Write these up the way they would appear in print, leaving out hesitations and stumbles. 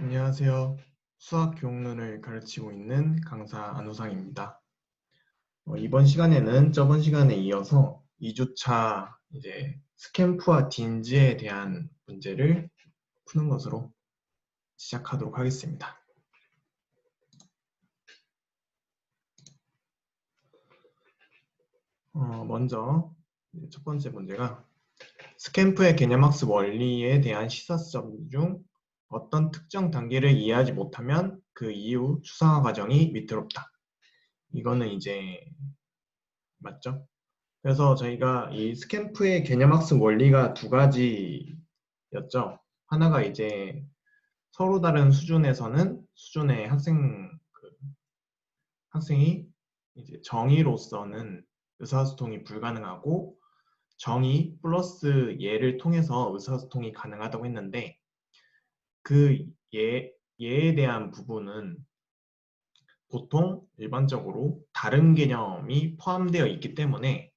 안녕하세요. 수학 교육론을 가르치고 있는 강사 안우상입니다. 이번 시간에는 저번 시간에 이어서 2주차 이제 스캠프와 딘지에 대한 문제를 푸는 것으로 시작하도록 하겠습니다. 먼저 첫 번째 문제가 스캠프의 개념학습 원리에 대한 시사점 중 어떤 특정 단계를 이해하지 못하면 그 이후 추상화 과정이 위태롭다. 이거는 이제 맞죠? 그래서 저희가 이 스캠프의 개념학습 원리가 두 가지였죠. 하나가 이제 서로 다른 수준의 학생이 이제 정의로서는 의사소통이 불가능하고 정의 플러스 예를 통해서 의사소통이 가능하다고 했는데 그 예에 대한 부분은 보통 일반적으로 다른 개념이 포함되어 있기 때문에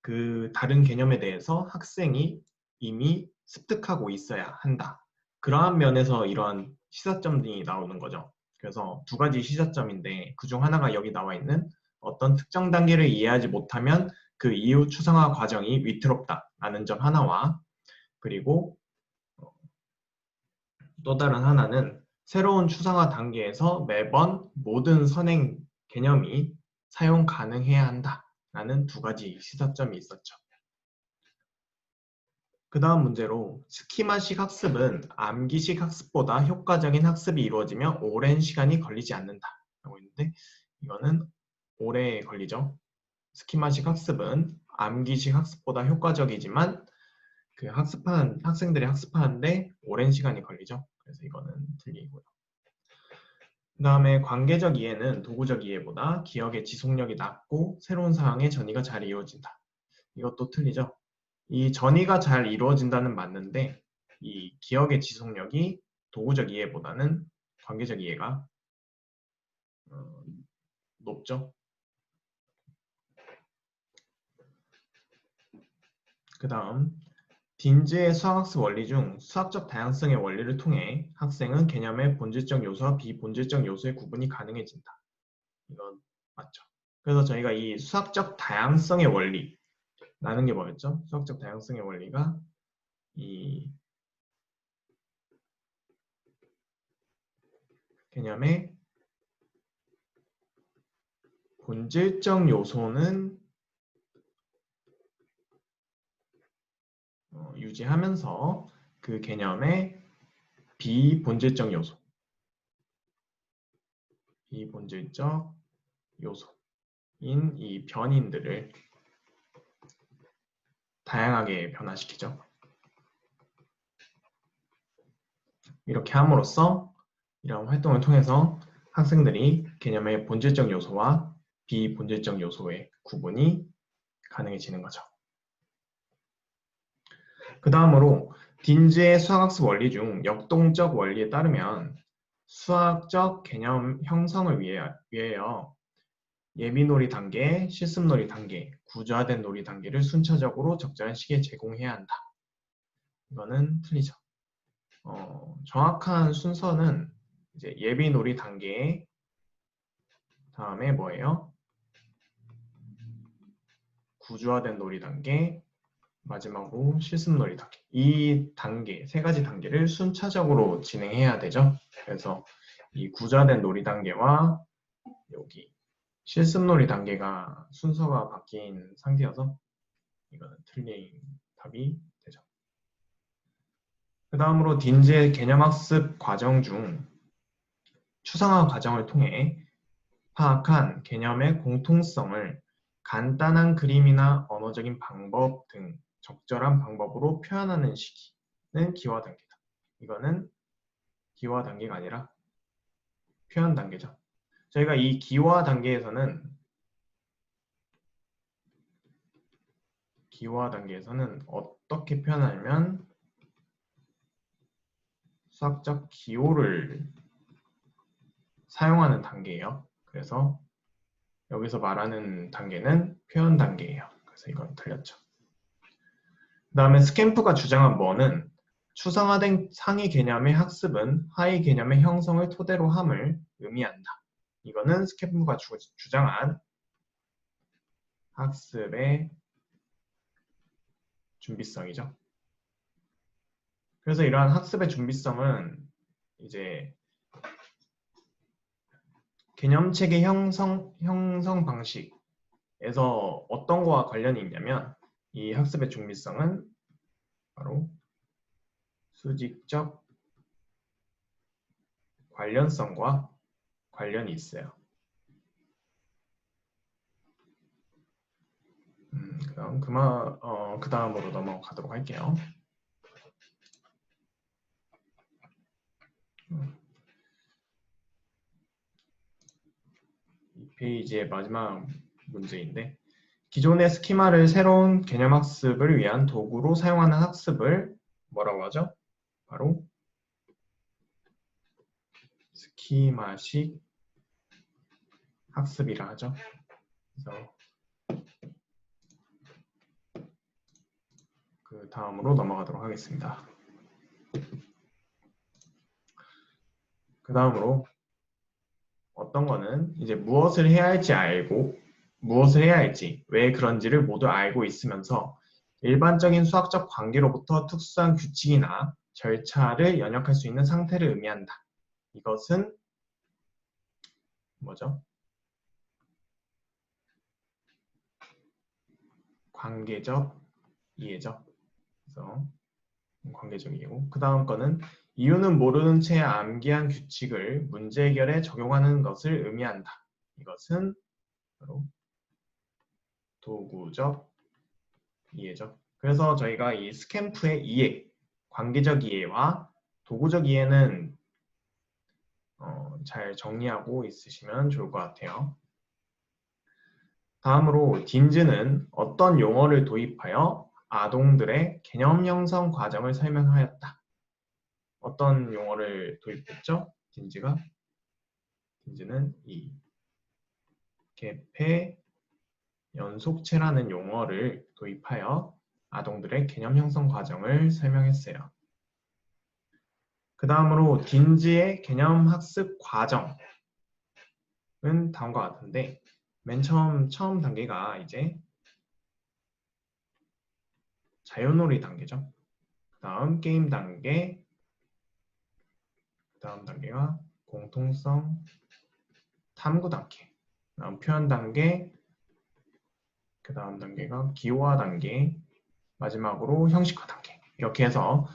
그 다른 개념에 대해서 학생이 이미 습득하고 있어야 한다. 그러한 면에서 이러한 시사점이 나오는 거죠. 그래서 두 가지 시사점인데 그중 하나가 여기 나와 있는 어떤 특정 단계를 이해하지 못하면 그 이후 추상화 과정이 위태롭다라는 점 하나와 그리고 또 다른 하나는 새로운 추상화 단계에서 매번 모든 선행 개념이 사용 가능해야 한다라는 두 가지 시사점이 있었죠. 그 다음 문제로 스키마식 학습은 암기식 학습보다 효과적인 학습이 이루어지며 오랜 시간이 걸리지 않는다 라고 했는데 이거는 오래 걸리죠. 스키마식 학습은 암기식 학습보다 효과적이지만 그 학생들이 학습하는데 오랜 시간이 걸리죠. 그래서 이거는 틀리고요. 그 다음에 관계적 이해는 도구적 이해보다 기억의 지속력이 낮고 새로운 상황에 전이가 잘 이루어진다. 이것도 틀리죠. 이 전이가 잘 이루어진다는 맞는데 이 기억의 지속력이 도구적 이해보다는 관계적 이해가 높죠. 그 다음 딘즈의 수학학습 원리 중 수학적 다양성의 원리를 통해 학생은 개념의 본질적 요소와 비본질적 요소의 구분이 가능해진다. 이건 맞죠. 그래서 저희가 이 수학적 다양성의 원리라는 게 뭐였죠? 수학적 다양성의 원리가 이 개념의 본질적 요소는 유지하면서 그 개념의 비본질적 요소인 이 변인들을 다양하게 변화시키죠. 이렇게 함으로써 이런 활동을 통해서 학생들이 개념의 본질적 요소와 비본질적 요소의 구분이 가능해지는 거죠. 그 다음으로 딘즈의 수학학습 원리 중 역동적 원리에 따르면 수학적 개념 형성을 위하여 예비놀이 단계, 실습놀이 단계, 구조화된 놀이 단계를 순차적으로 적절한 시기에 제공해야 한다. 이거는 틀리죠. 정확한 순서는 이제 예비놀이 단계 다음에 뭐예요? 구조화된 놀이 단계, 마지막으로 실습놀이 단계. 이 단계, 세 가지 단계를 순차적으로 진행해야 되죠. 그래서 이 구조화된 놀이 단계와 여기 실습놀이 단계가 순서가 바뀐 상태여서 이거는 틀린 답이 되죠. 그 다음으로 딘즈의 개념학습 과정 중 추상화 과정을 통해 파악한 개념의 공통성을 간단한 그림이나 언어적인 방법 등 적절한 방법으로 표현하는 시기는 기화 단계다. 이거는 기화 단계가 아니라 표현 단계죠. 저희가 이 기화 단계에서는 어떻게 표현하냐면 수학적 기호를 사용하는 단계예요. 그래서 여기서 말하는 단계는 표현 단계예요. 그래서 이건 틀렸죠. 그 다음에 스캠프가 주장한 뭐는 추상화된 상위 개념의 학습은 하위 개념의 형성을 토대로 함을 의미한다. 이거는 스캠프가 주장한 학습의 준비성이죠. 그래서 이러한 학습의 준비성은 이제 개념체계 형성 방식에서 어떤 거와 관련이 있냐면 이 학습의 준비성은 바로 수직적 관련성과 관련이 있어요. 그럼 그 다음으로 넘어가도록 할게요. 이 페이지의 마지막 문제인데 기존의 스키마를 새로운 개념 학습을 위한 도구로 사용하는 학습을 뭐라고 하죠? 바로 스키마식 학습이라 하죠. 그래서 그 다음으로 넘어가도록 하겠습니다. 그 다음으로 어떤 거는 이제 무엇을 해야 할지 알고 무엇을 해야 할지 왜 그런지를 모두 알고 있으면서 일반적인 수학적 관계로부터 특수한 규칙이나 절차를 연역할 수 있는 상태를 의미한다. 이것은 뭐죠? 관계적 이해죠. 그래서 관계적 이해고 그 다음 거는 이유는 모르는 채 암기한 규칙을 문제 해결에 적용하는 것을 의미한다. 이것은 바로 도구적 이해죠. 그래서 저희가 이 스캠프의 이해, 관계적 이해와 도구적 이해는 잘 정리하고 있으시면 좋을 것 같아요. 다음으로 딘즈는 어떤 용어를 도입하여 아동들의 개념 형성 과정을 설명하였다. 어떤 용어를 도입했죠? 딘즈는 이 개폐 연속체라는 용어를 도입하여 아동들의 개념 형성 과정을 설명했어요. 그 다음으로 딘즈의 개념 학습 과정은 다음과 같은데 맨 처음 단계가 이제 자유놀이 단계죠. 그 다음 게임 단계, 그 다음 단계가 공통성 탐구 단계, 그 다음 표현 단계, 그 다음 단계가 기호화 단계, 마지막으로 형식화 단계. 이렇게 해서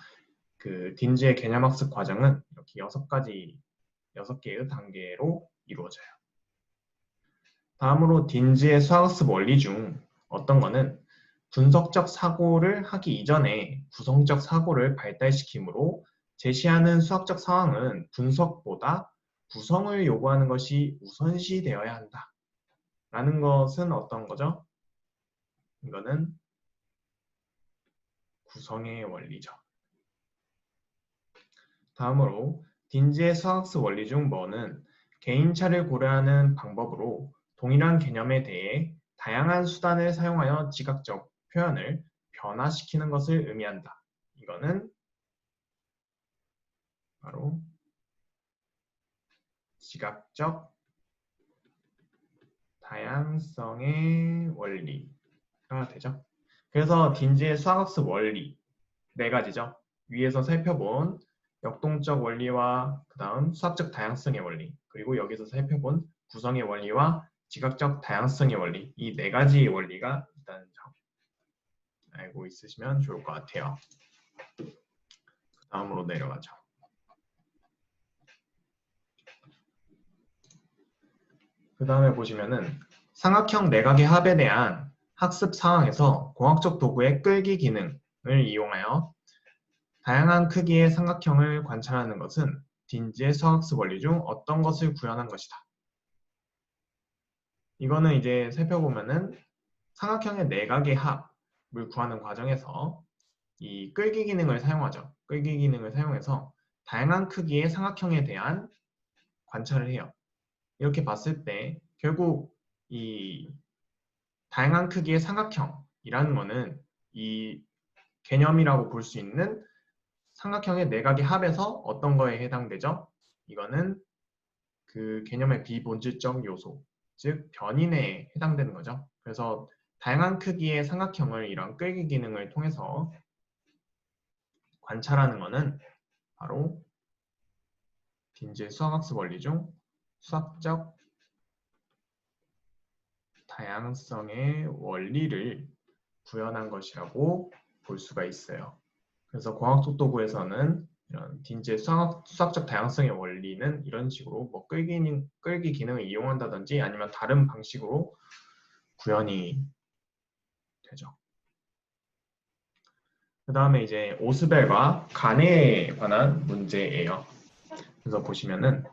그 딘즈의 개념학습 과정은 이렇게 6개의 단계로 이루어져요. 다음으로 딘즈의 수학습 원리 중 어떤 거는 분석적 사고를 하기 이전에 구성적 사고를 발달시키므로 제시하는 수학적 상황은 분석보다 구성을 요구하는 것이 우선시되어야 한다. 라는 것은 어떤 거죠? 이거는 구성의 원리죠. 다음으로 딘즈의 수학습 원리 중 뭐는 개인차를 고려하는 방법으로 동일한 개념에 대해 다양한 수단을 사용하여 지각적 표현을 변화시키는 것을 의미한다. 이거는 바로 지각적 다양성의 원리가 되죠. 그래서 딘즈의 수학학습 원리 4가지죠. 위에서 살펴본 역동적 원리와 그 다음 수학적 다양성의 원리 그리고 여기서 살펴본 구성의 원리와 지각적 다양성의 원리 이 4가지 원리가 일단 알고 있으시면 좋을 것 같아요. 다음으로 내려가죠. 그 다음에 보시면은 삼각형 내각의 합에 대한 학습 상황에서 공학적 도구의 끌기 기능을 이용하여 다양한 크기의 삼각형을 관찰하는 것은 딘즈의 수학습 원리 중 어떤 것을 구현한 것이다. 이거는 이제 살펴보면은 삼각형의 내각의 합을 구하는 과정에서 이 끌기 기능을 사용하죠. 끌기 기능을 사용해서 다양한 크기의 삼각형에 대한 관찰을 해요. 이렇게 봤을 때 결국 이 다양한 크기의 삼각형이라는 거는 이 개념이라고 볼 수 있는 삼각형의 내각의 합에서 어떤 거에 해당되죠? 이거는 그 개념의 비본질적 요소, 즉 변인에 해당되는 거죠. 그래서 다양한 크기의 삼각형을 이런 끌기 기능을 통해서 관찰하는 것은 바로 빈질 수학학습 원리 중 수학적 다양성의 원리를 구현한 것이라고 볼 수가 있어요. 그래서 공학속도구에서는 이런 빈질 수학적 다양성의 원리는 이런 식으로 뭐 끌기 기능을 이용한다든지 아니면 다른 방식으로 구현이 되죠. 그 다음에 이제 오스벨과 가네에 관한 문제예요. 그래서 보시면은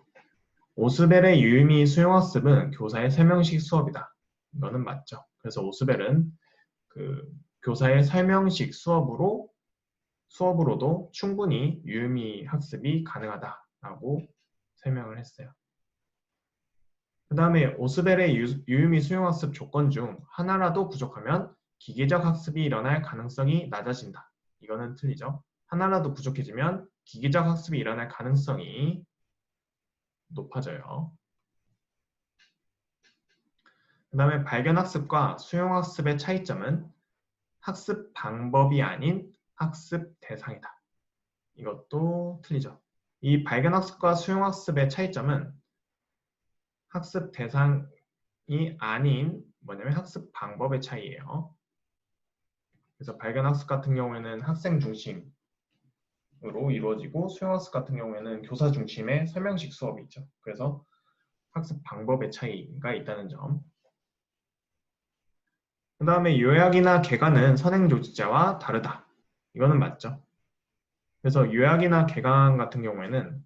오스벨의 유의미 수용학습은 교사의 설명식 수업이다. 이거는 맞죠. 그래서 오스벨은 그 교사의 설명식 수업으로도 충분히 유의미 학습이 가능하다라고 설명을 했어요. 그 다음에 오스벨의 유의미 수용학습 조건 중 하나라도 부족하면 기계적 학습이 일어날 가능성이 낮아진다. 이거는 틀리죠. 하나라도 부족해지면 기계적 학습이 일어날 가능성이 높아져요. 그 다음에 발견학습과 수용학습의 차이점은 학습 방법이 아닌 학습 대상이다. 이것도 틀리죠. 이 발견학습과 수용학습의 차이점은 학습 대상이 아닌 뭐냐면 학습 방법의 차이예요. 그래서 발견학습 같은 경우에는 학생 중심으로 이루어지고 수용학습 같은 경우에는 교사 중심의 설명식 수업이 있죠. 그래서 학습 방법의 차이가 있다는 점. 그 다음에 요약이나 개관은 선행조직자와 다르다. 이거는 맞죠. 그래서 요약이나 개관 같은 경우에는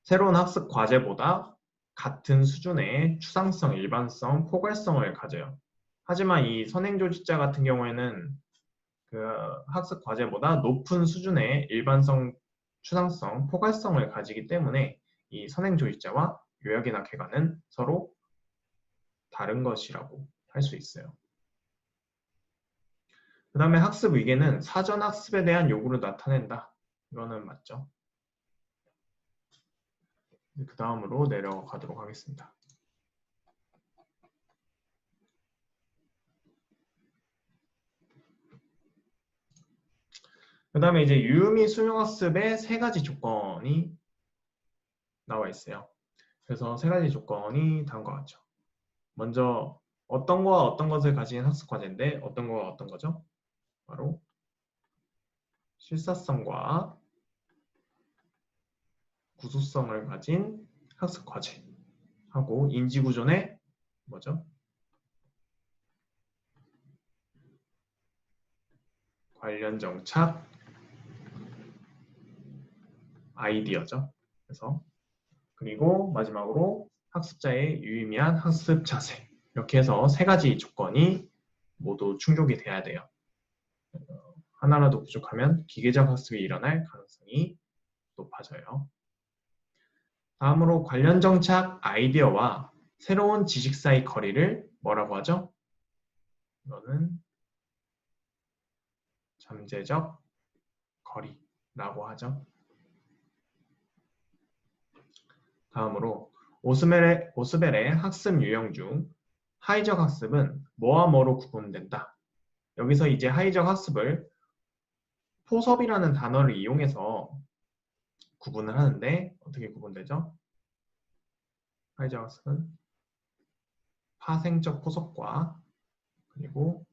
새로운 학습 과제보다 같은 수준의 추상성, 일반성, 포괄성을 가져요. 하지만 이 선행조직자 같은 경우에는 그 학습 과제보다 높은 수준의 일반성, 추상성, 포괄성을 가지기 때문에 이 선행조직자와 요약이나 개관은 서로 다른 것이라고 할 수 있어요. 그 다음에 학습 위계는 사전 학습에 대한 요구를 나타낸다. 이거는 맞죠. 그 다음으로 내려가도록 하겠습니다. 그 다음에 이제 유의미 수용학습의 세 가지 조건이 나와 있어요. 그래서 세 가지 조건이 다음과 같죠. 먼저 어떤 거와 어떤 것을 가진 학습 과제인데 어떤 거와 어떤 거죠? 바로 실사성과 구수성을 가진 학습 과제하고 인지구조의 뭐죠? 관련 정착 아이디어죠. 그래서 그리고 마지막으로 학습자의 유의미한 학습 자세. 이렇게 해서 세 가지 조건이 모두 충족이 돼야 돼요. 하나라도 부족하면 기계적 학습이 일어날 가능성이 높아져요. 다음으로 관련 정착 아이디어와 새로운 지식 사이 거리를 뭐라고 하죠? 이거는 잠재적 거리라고 하죠. 다음으로 오스벨의 학습 유형 중 하이적 학습은 뭐와 뭐로 구분된다. 여기서 이제 하이적 학습을 포섭이라는 단어를 이용해서 구분을 하는데 어떻게 구분되죠? 하이적 학습은 파생적 포섭과 그리고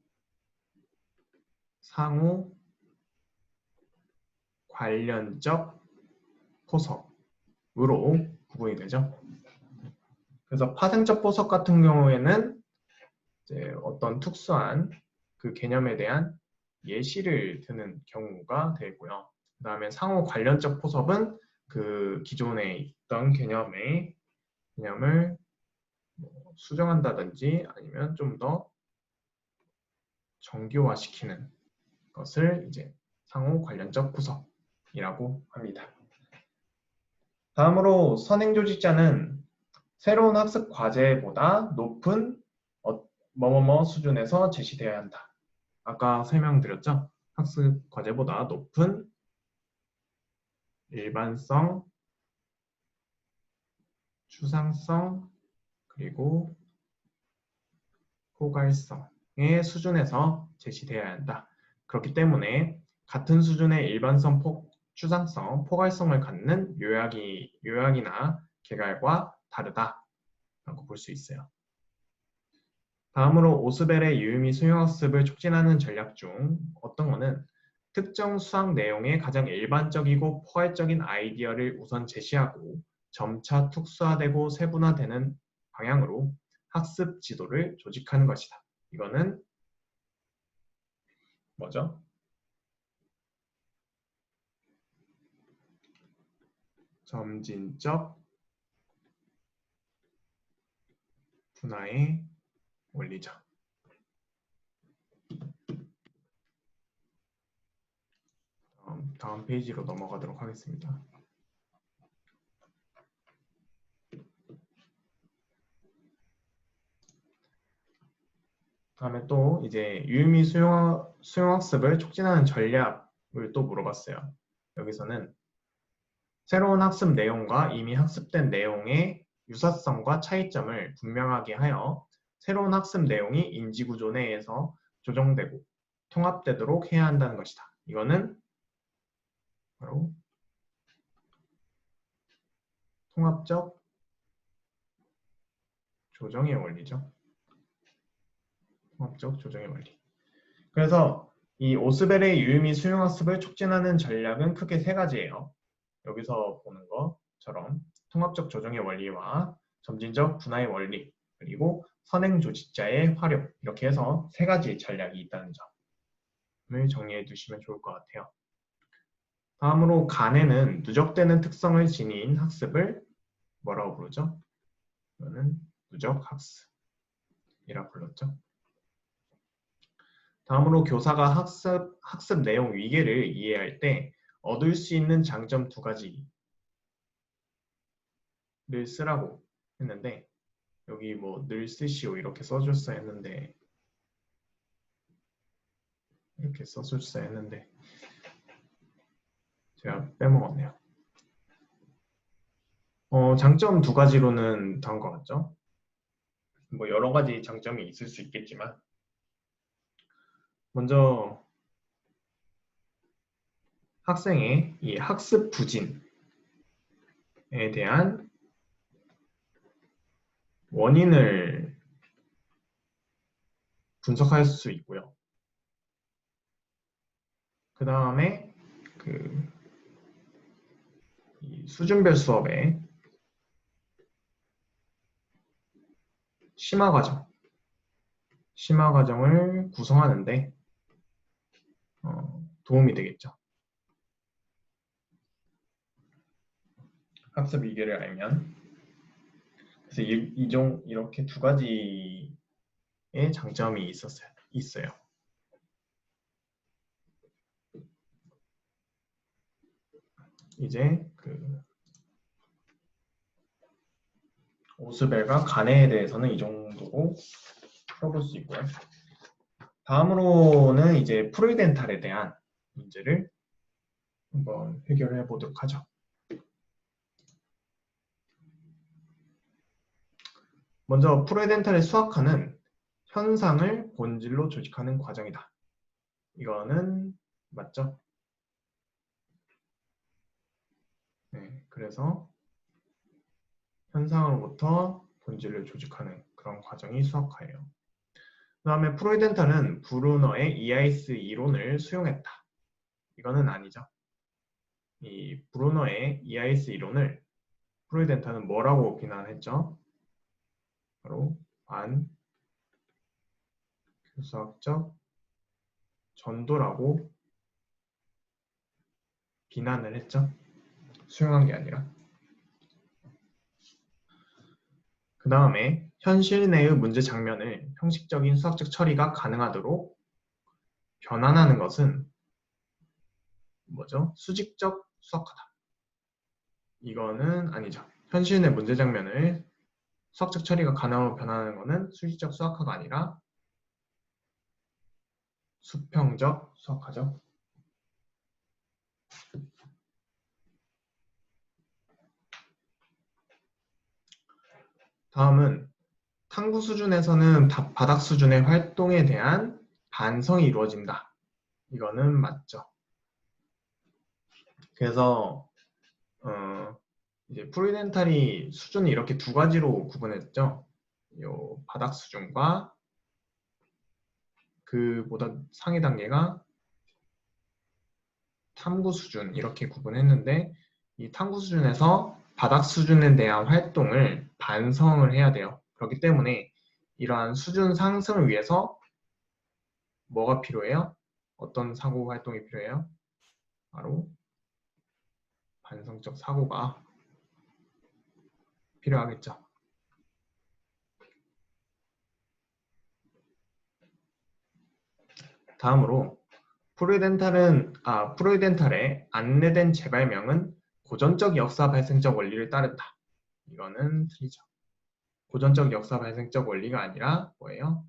상호 관련적 포섭으로 구분이 되죠. 그래서 파생적 포섭 같은 경우에는 이제 어떤 특수한 그 개념에 대한 예시를 드는 경우가 되고요. 그 다음에 상호 관련적 포섭은 그 기존에 있던 개념을 수정한다든지 아니면 좀 더 정교화시키는 것을 이제 상호 관련적 포섭이라고 합니다. 다음으로 선행조직자는 새로운 학습 과제보다 높은 뭐뭐뭐 수준에서 제시되어야 한다. 아까 설명드렸죠? 학습 과제보다 높은 일반성, 추상성, 그리고 포괄성의 수준에서 제시되어야 한다. 그렇기 때문에 같은 수준의 일반성, 추상성, 포괄성을 갖는 요약이나 개괄과 다르다라고 볼 수 있어요. 다음으로 오스벨의 유의미 수용학습을 촉진하는 전략 중 어떤 거는 특정 수학 내용의 가장 일반적이고 포괄적인 아이디어를 우선 제시하고 점차 특수화되고 세분화되는 방향으로 학습 지도를 조직하는 것이다. 이거는 뭐죠? 점진적 분화의 원리죠. 다음 페이지로 넘어가도록 하겠습니다. 다음에 또 이제 유의미 수용학습을 촉진하는 전략을 또 물어봤어요. 여기서는 새로운 학습 내용과 이미 학습된 내용의 유사성과 차이점을 분명하게 하여 새로운 학습 내용이 인지구조 내에서 조정되고 통합되도록 해야 한다는 것이다. 이거는 바로 통합적 조정의 원리죠. 통합적 조정의 원리. 그래서 이 오스벨의 유의미 수용학습을 촉진하는 전략은 크게 세 가지예요. 여기서 보는 것처럼 통합적 조정의 원리와 점진적 분화의 원리, 그리고 선행 조직자의 활용, 이렇게 해서 세 가지 전략이 있다는 점을 정리해 두시면 좋을 것 같아요. 다음으로 간에는 누적되는 특성을 지닌 학습을 뭐라고 부르죠? 이거는 누적학습이라고 불렀죠. 다음으로 교사가 학습 내용 위계를 이해할 때 얻을 수 있는 장점 두 가지를 쓰라고 했는데 여기 뭐 늘 쓰시오 이렇게 써줬어야 했는데 이렇게 써줬어야 했는데 제가 빼먹었네요. 장점 두 가지로는 다음 것 같죠? 뭐 여러 가지 장점이 있을 수 있겠지만 먼저 학생의 이 학습 부진에 대한 원인을 분석할 수 있고요. 그 다음에 이 수준별 수업의 심화 과정을 구성하는데 도움이 되겠죠. 학습 위계를 알면. 그래서 이렇게 두 가지의 장점이 있어요. 이제 오스벨과 간에 대해서는 이 정도로 풀어볼 수 있고요. 다음으로는 이제 프로이덴탈에 대한 문제를 한번 해결해 보도록 하죠. 먼저 프로이덴탈의 수학화는 현상을 본질로 조직하는 과정이다. 이거는 맞죠? 네, 그래서 현상으로부터 본질을 조직하는 그런 과정이 수학화예요. 그 다음에 프로이덴탈은 브루너의 이하이스 이론을 수용했다. 이거는 아니죠. 이 브루너의 이하이스 이론을 프로이덴탈은 뭐라고 비난했죠? 바로 반교수학적 전도라고 비난을 했죠. 수용한 게 아니라. 그 다음에 현실 내의 문제 장면을 형식적인 수학적 처리가 가능하도록 변환하는 것은 뭐죠? 수직적 수학화다. 이거는 아니죠. 현실 내 문제 장면을 수학적 처리가 가능하도록 변환하는 것은 수직적 수학화가 아니라 수평적 수학화죠. 다음은 탐구 수준에서는 바닥 수준의 활동에 대한 반성이 이루어진다. 이거는 맞죠. 그래서 이제 프루덴탈이 수준이 이렇게 두 가지로 구분했죠. 요 바닥 수준과 그보다 상위 단계가 탐구 수준 이렇게 구분했는데 이 탐구 수준에서 바닥 수준에 대한 활동을 반성을 해야 돼요. 그렇기 때문에 이러한 수준 상승을 위해서 뭐가 필요해요? 어떤 사고 활동이 필요해요? 바로 반성적 사고가 필요하겠죠. 다음으로 프루덴탈의 안내된 재발명은 고전적 역사 발생적 원리를 따른다. 이거는 틀리죠. 고전적 역사 발생적 원리가 아니라 뭐예요?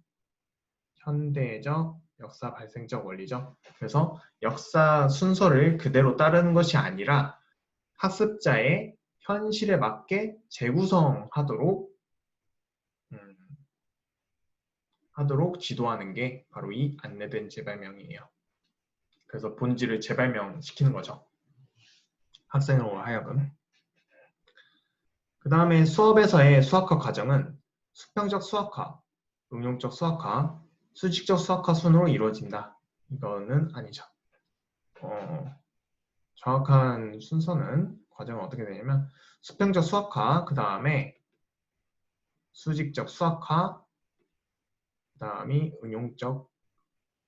현대적 역사 발생적 원리죠. 그래서 역사 순서를 그대로 따르는 것이 아니라 학습자의 현실에 맞게 재구성하도록 지도하는 게 바로 이 안내된 재발명이에요. 그래서 본질을 재발명시키는 거죠. 학생으로 하여금. 그 다음에 수업에서의 수학화 과정은 수평적 수학화, 응용적 수학화, 수직적 수학화 순으로 이루어진다. 이거는 아니죠. 정확한 순서는 과정은 어떻게 되냐면 수평적 수학화, 그 다음에 수직적 수학화, 그 다음이 응용적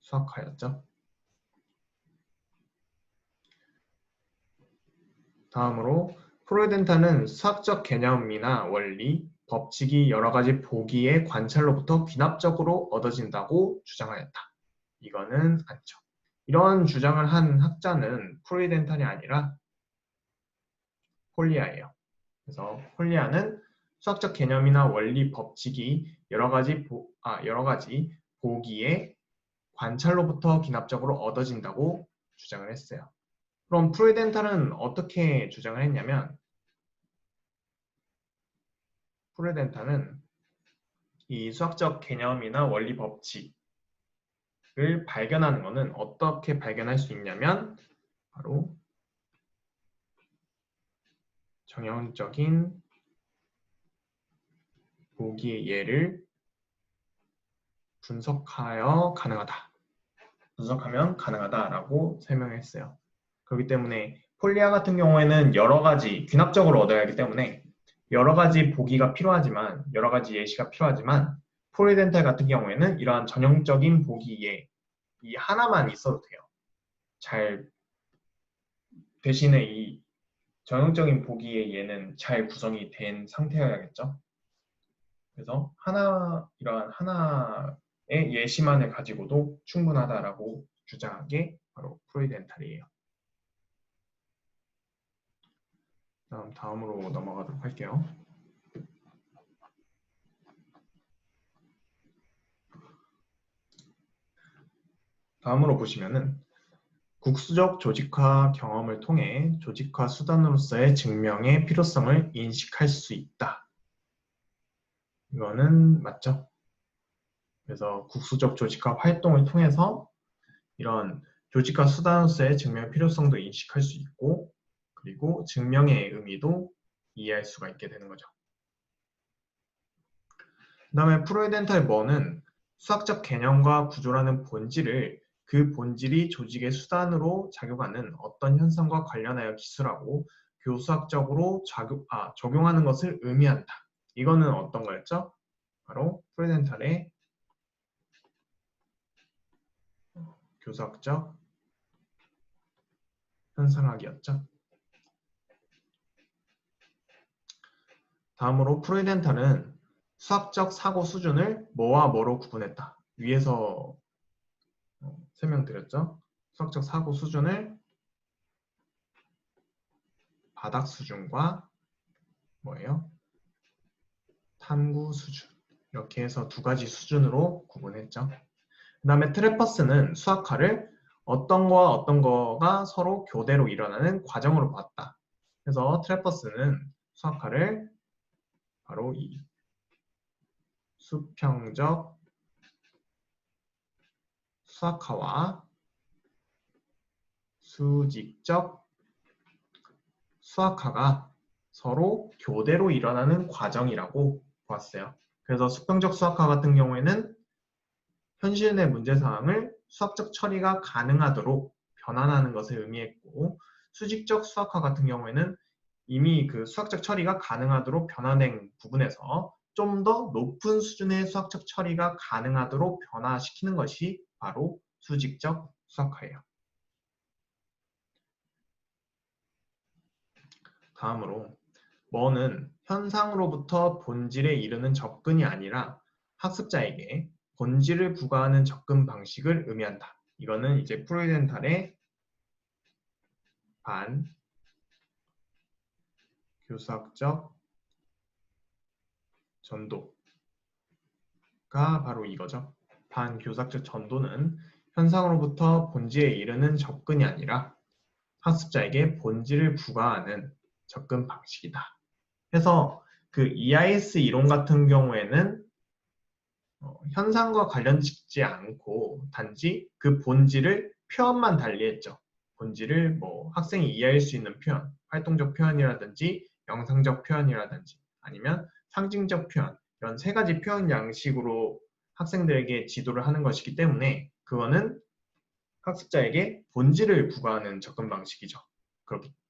수학화였죠. 다음으로 프로이덴탈은 수학적 개념이나 원리, 법칙이 여러 가지 보기의 관찰로부터 귀납적으로 얻어진다고 주장하였다. 이거는 아니죠. 이런 주장을 한 학자는 프로이덴탈이 아니라 홀리아예요. 그래서 홀리아는 수학적 개념이나 원리, 법칙이 여러 가지 보기의 관찰로부터 귀납적으로 얻어진다고 주장을 했어요. 그럼 프로이덴탈은 어떻게 주장을 했냐면 프로이덴탈은 이 수학적 개념이나 원리 법칙을 발견하는 것은 어떻게 발견할 수 있냐면 바로 정형적인 보기의 예를 분석하면 가능하다라고 설명했어요. 그렇기 때문에 폴리아 같은 경우에는 여러 가지 귀납적으로 얻어야 하기 때문에 여러 가지 보기가 필요하지만 여러 가지 예시가 필요하지만 프로이덴탈 같은 경우에는 이러한 전형적인 보기 예 이 하나만 있어도 돼요. 대신에 이 전형적인 보기의 예는 잘 구성이 된 상태여야겠죠. 그래서 이러한 하나의 예시만을 가지고도 충분하다라고 주장한 게 바로 프로이덴탈이에요. 다음으로 넘어가도록 할게요. 다음으로 보시면은 국수적 조직화 경험을 통해 조직화 수단으로서의 증명의 필요성을 인식할 수 있다. 이거는 맞죠? 그래서 국수적 조직화 활동을 통해서 이런 조직화 수단으로서의 증명의 필요성도 인식할 수 있고 그리고 증명의 의미도 이해할 수가 있게 되는 거죠. 그 다음에 프로이덴탈 머는 수학적 개념과 구조라는 본질을 그 본질이 조직의 수단으로 작용하는 어떤 현상과 관련하여 기술하고 교수학적으로 적용하는 것을 의미한다. 이거는 어떤 거였죠? 바로 프로이덴탈의 교수학적 현상학이었죠. 다음으로 프로이덴탈은 수학적 사고 수준을 뭐와 뭐로 구분했다. 위에서 설명드렸죠. 수학적 사고 수준을 바닥 수준과 뭐예요? 탐구 수준. 이렇게 해서 두 가지 수준으로 구분했죠. 그 다음에 트레퍼스는 수학화를 어떤 거와 어떤 거가 서로 교대로 일어나는 과정으로 봤다. 그래서 트레퍼스는 수학화를 바로 이 수평적 수학화와 수직적 수학화가 서로 교대로 일어나는 과정이라고 보았어요. 그래서 수평적 수학화 같은 경우에는 현실의 문제사항을 수학적 처리가 가능하도록 변환하는 것을 의미했고, 수직적 수학화 같은 경우에는 이미 그 수학적 처리가 가능하도록 변화된 부분에서 좀 더 높은 수준의 수학적 처리가 가능하도록 변화시키는 것이 바로 수직적 수학화예요. 다음으로 뭐는 현상으로부터 본질에 이르는 접근이 아니라 학습자에게 본질을 부과하는 접근 방식을 의미한다. 이거는 이제 프로이덴탈의 반교사학적 전도가 바로 이거죠. 반교사학적 전도는 현상으로부터 본질에 이르는 접근이 아니라 학습자에게 본질을 부과하는 접근 방식이다. 그래서 그 EIS 이론 같은 경우에는 현상과 관련짓지 않고 단지 그 본질을 표현만 달리했죠. 본질을 뭐 학생이 이해할 수 있는 표현, 활동적 표현이라든지 영상적 표현이라든지 아니면 상징적 표현, 이런 세 가지 표현 양식으로 학생들에게 지도를 하는 것이기 때문에 그거는 학습자에게 본질을 부과하는 접근 방식이죠.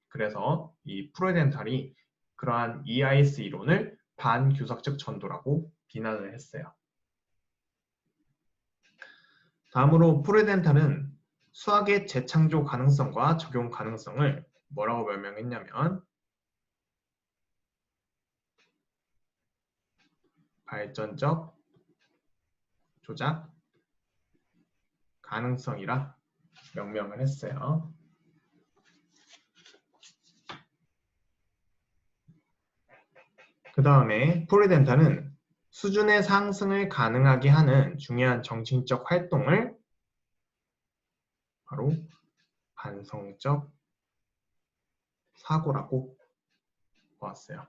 그래서 이 프로이덴탈이 그러한 EIS 이론을 반교사적 전도라고 비난을 했어요. 다음으로 프로이덴탈은 수학의 재창조 가능성과 적용 가능성을 뭐라고 설명했냐면 발전적 조작 가능성이라 명명을 했어요. 그 다음에 프로이덴탈은 수준의 상승을 가능하게 하는 중요한 정신적 활동을 바로 반성적 사고라고 보았어요.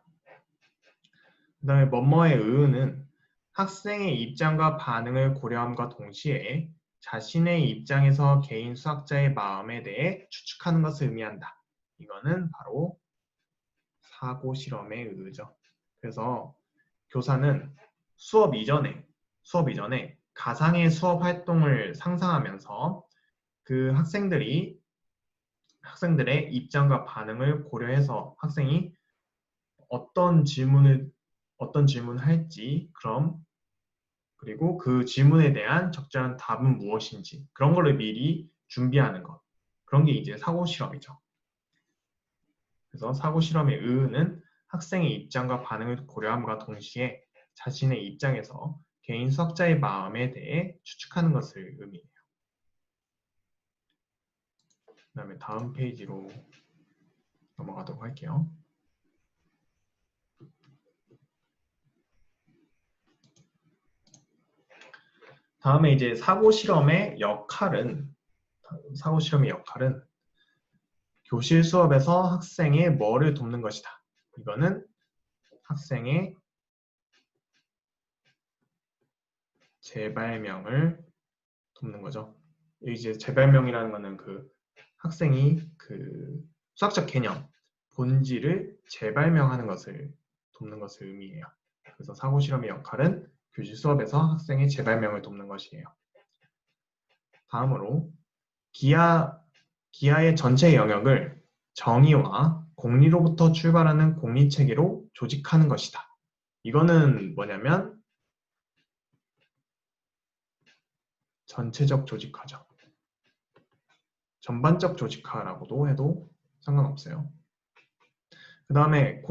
그 다음에 뭐뭐의 의의는 학생의 입장과 반응을 고려함과 동시에 자신의 입장에서 개인 수학자의 마음에 대해 추측하는 것을 의미한다. 이거는 바로 사고 실험의 의의죠. 그래서 교사는 수업 이전에 가상의 수업 활동을 상상하면서 그 학생들의 입장과 반응을 고려해서 학생이 어떤 질문을 할지, 그리고 그 질문에 대한 적절한 답은 무엇인지 그런 거를 미리 준비하는 것. 그런 게 이제 사고 실험이죠. 그래서 사고 실험의 의의는 학생의 입장과 반응을 고려함과 동시에 자신의 입장에서 개인 수학자의 마음에 대해 추측하는 것을 의미해요. 그 다음에 다음 페이지로 넘어가도록 할게요. 다음에 이제 사고 실험의 역할은 교실 수업에서 학생의 뭐를 돕는 것이다. 이거는 학생의 재발명을 돕는 거죠. 이제 재발명이라는 거는 그 학생이 그 수학적 개념, 본질을 재발명하는 것을 돕는 것을 의미해요. 그래서 사고 실험의 역할은 교실 수업에서 학생의 재발명을 돕는 것이에요. 다음으로 기하의 전체 영역을 정의와 공리로부터 출발하는 공리체계로 조직하는 것이다. 이거는 뭐냐면 전체적 조직화죠. 전반적 조직화라고도 해도 상관없어요. 그 다음에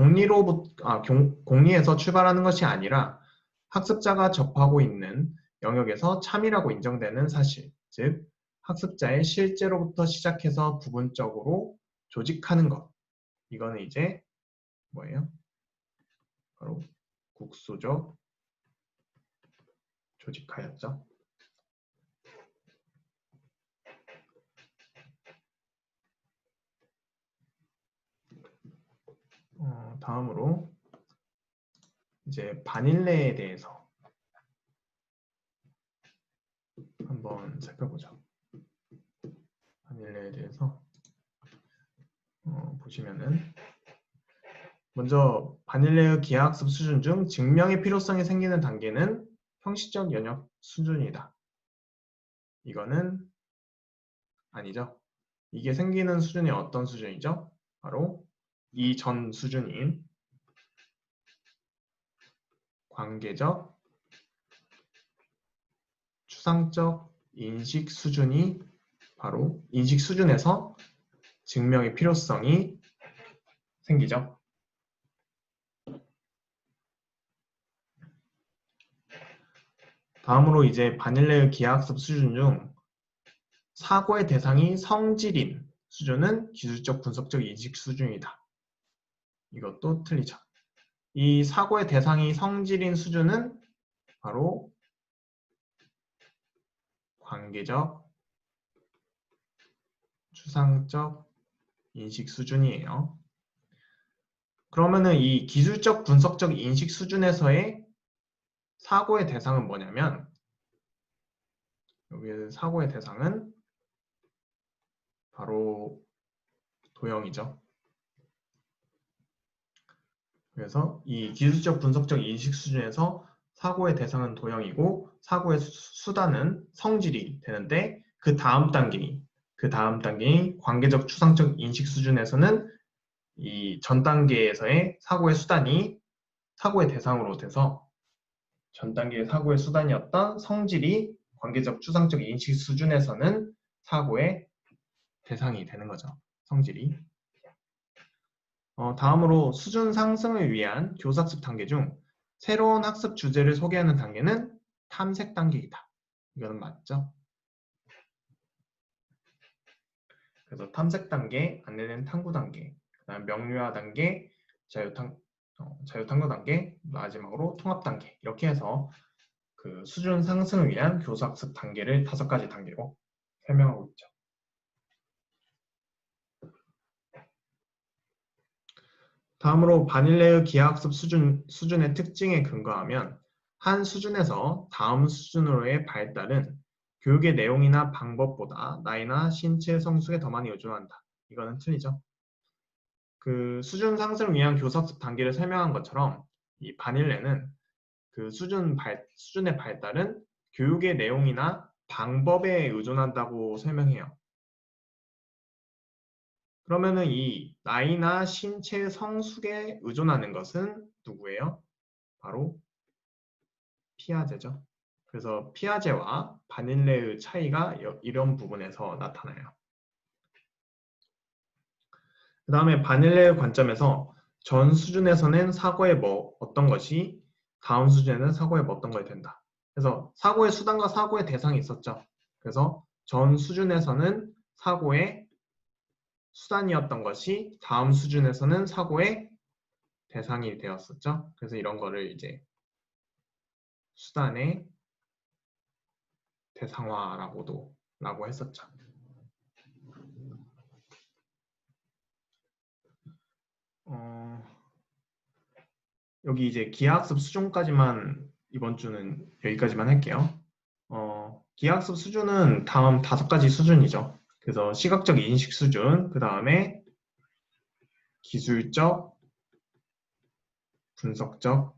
공리에서 출발하는 것이 아니라 학습자가 접하고 있는 영역에서 참이라고 인정되는 사실, 즉 학습자의 실제로부터 시작해서 부분적으로 조직하는 것. 이거는 이제 뭐예요? 바로 국수적 조직화였죠. 다음으로 이제 반일레에 대해서 한번 살펴보죠. 바닐레에 대해서 보시면은 먼저 바닐레의 기하학습 수준 중 증명의 필요성이 생기는 단계는 형식적 연역 수준이다. 이거는 아니죠. 이게 생기는 수준이 어떤 수준이죠? 바로 이 전 수준인 관계적 추상적 인식 수준이 바로 인식 수준에서 증명의 필요성이 생기죠. 다음으로 이제 바닐레의 기하학습 수준 중 사고의 대상이 성질인 수준은 기술적 분석적 인식 수준이다. 이것도 틀리죠. 이 사고의 대상이 성질인 수준은 바로 관계적 추상적 인식 수준이에요. 그러면은 이 기술적 분석적 인식 수준에서의 사고의 대상은 뭐냐면 여기 사고의 대상은 바로 도형이죠. 그래서 이 기술적 분석적 인식 수준에서 사고의 대상은 도형이고 사고의 수단은 성질이 되는데 그 다음 단계인 관계적 추상적 인식 수준에서는 이 전 단계에서의 사고의 수단이 사고의 대상으로 돼서 전 단계의 사고의 수단이었던 성질이 관계적 추상적 인식 수준에서는 사고의 대상이 되는 거죠. 성질이. 다음으로 수준 상승을 위한 교사학습 단계 중 새로운 학습 주제를 소개하는 단계는 탐색 단계이다. 이거는 맞죠? 그래서 탐색 단계, 안내는 탐구 단계, 그다음 명료화 단계, 자유탐구 단계, 마지막으로 통합 단계 이렇게 해서 그 수준 상승을 위한 교사학습 단계를 5가지 단계로 설명하고 있죠. 다음으로 바닐레의 기하학습 수준의 특징에 근거하면 한 수준에서 다음 수준으로의 발달은 교육의 내용이나 방법보다 나이나 신체 성숙에 더 많이 의존한다. 이거는 틀리죠. 그 수준 상승을 위한 교사학습 단계를 설명한 것처럼 이 바닐레는 그 수준의 발달은 교육의 내용이나 방법에 의존한다고 설명해요. 그러면은 이 나이나 신체 성숙에 의존하는 것은 누구예요? 바로 피아제죠. 그래서 피아제와 바닐레의 차이가 이런 부분에서 나타나요. 그 다음에 바닐레의 관점에서 전 수준에서는 사고의 어떤 것이 다음 수준에는 사고의 어떤 것이 된다. 그래서 사고의 수단과 사고의 대상이 있었죠. 그래서 전 수준에서는 사고의 수단이었던 것이 다음 수준에서는 사고의 대상이 되었었죠. 그래서 이런 거를 이제 수단의 대상화라고 했었죠. 여기 이제 기하학습 수준까지만 이번 주는 여기까지만 할게요. 기하학습 수준은 다음 5가지 수준이죠. 그래서 시각적 인식 수준, 그 다음에 기술적, 분석적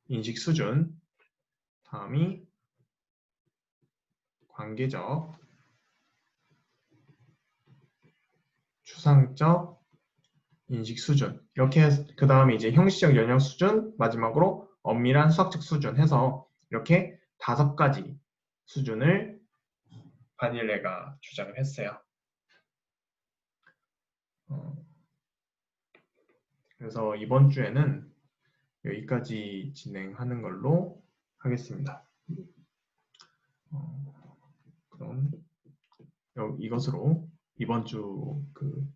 인식 수준, 다음이 관계적, 추상적 인식 수준, 이렇게 그 다음에 이제 형식적 연역 수준, 마지막으로 엄밀한 수학적 수준 해서 이렇게 5가지 수준을 바닐레가 주장을 했어요. 그래서 이번 주에는 여기까지 진행하는 걸로 하겠습니다. 그럼 이것으로 이번 주 그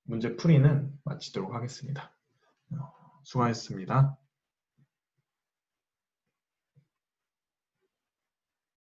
문제 풀이는 마치도록 하겠습니다. 수고하셨습니다.